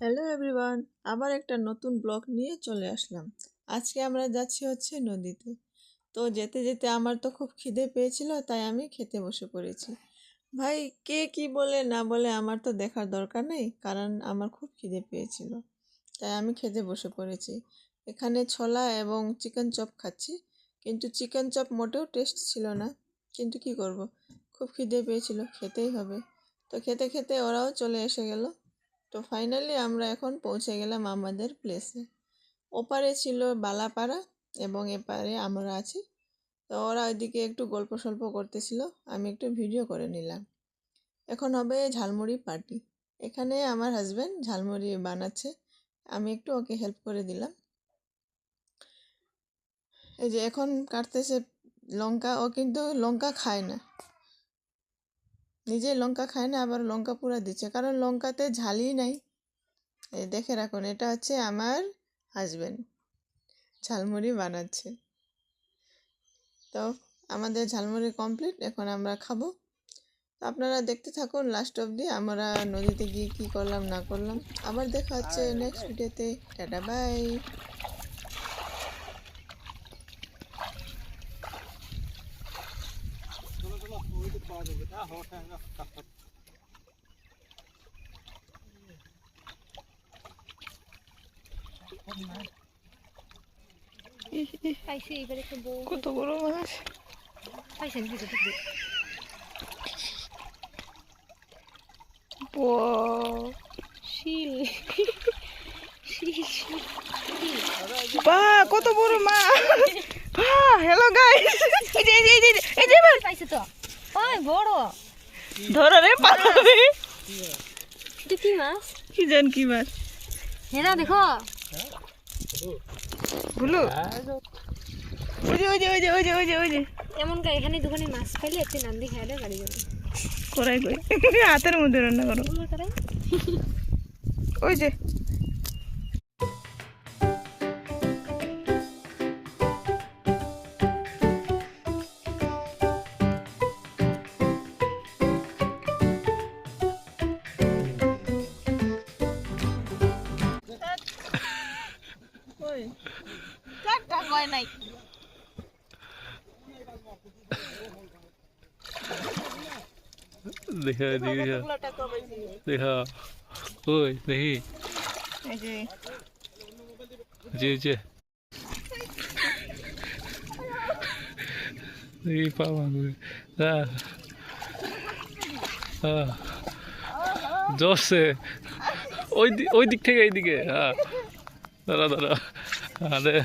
Hello everyone, আবার একটা নতুন ব্লগ নিয়ে চলে আসলাম। আজকে আমরা যাচ্ছি হচ্ছে নদীতে। তো যেতে যেতে আমার তো খুব খিদে পেয়েছিল, তাই আমি খেতে বসে পড়েছি। ভাই, কে কি বলে না বলে আমার তো দেখার দরকার নেই, কারণ আমার খুব খিদে পেয়েছিল, তাই আমি খেতে বসে পড়েছি। এখানে ছোলা এবং চিকেন চপ খাচ্ছি, কিন্তু চিকেন চপ মোটেও টেস্ট ছিল না। কিন্তু কি করব, খুব খিদে পেয়েছিল, খেতেই হবে। তো খেতে খেতে ওরাও চলে এসে গেল। তো ফাইনালি আমরা এখন পৌঁছে গেলাম আমাদের প্লেসে। ওপারে ছিল বালাপাড়া এবং এপারে আমরা আছি। তো ওরা ওইদিকে একটু গল্প সল্প করতেছিল, আমি একটু ভিডিও করে নিলাম। এখন হবে ঝালমুড়ি পার্টি। এখানে আমার হাজব্যান্ড ঝালমুড়ি বানাচ্ছে, আমি একটু ওকে হেল্প করে দিলাম। এই যে এখন কাটতেছে লঙ্কা, ও কিন্তু লঙ্কা খায় না, নিজে লঙ্কা খায় না, আবার লঙ্কা পুরা দিচ্ছে, কারণ লঙ্কাতে ঝালই নাই। এই দেখে রাখুন, এটা হচ্ছে আমার হাজব্যান্ড ঝালমুড়ি বানাচ্ছে। তো আমাদের ঝালমুড়ি কমপ্লিট, এখন আমরা খাবো। তো আপনারা দেখতে থাকুন লাস্ট অবধি, আমরা নদীতে গিয়ে কী করলাম না করলাম। আবার দেখা হচ্ছে নেক্সট ভিডিওতে। Tata bye. কত বড় মাছ পাইছেন? শিল, বা কত বড় মাছ! হ্যালো গাইস, এই যে এই যে এই যে পাইছে তো, ওই বড় ধরো রে পালাবে। এটা কি মাছ? কি জান কি মাছ? হেরা দেখো বুলু, ওই যে ওই যে ওই যে ওই যে ওই যে ওই যে এমন কা এখানে দোকানে মাছ পাইলে একটু নান্দি খাইলে বাড়ি যাবে। করাই কই হাতের মধ্যে রান্না করো। ওই যে কাটটা কয় নাই। देखा देखा देखा ओए नहीं এই যে जी जी नहीं पावा हाँ हाँ जोश से ওই দিক থেকে এইদিকে হ্যাঁ দাঁড়া দাঁড়া হ্যাঁ দে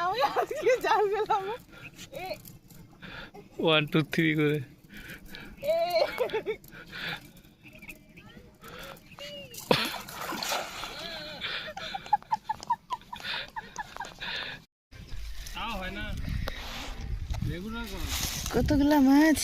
আমি আজকে জাল গেলাম 1 2 3 করে কতগুলা মাছ।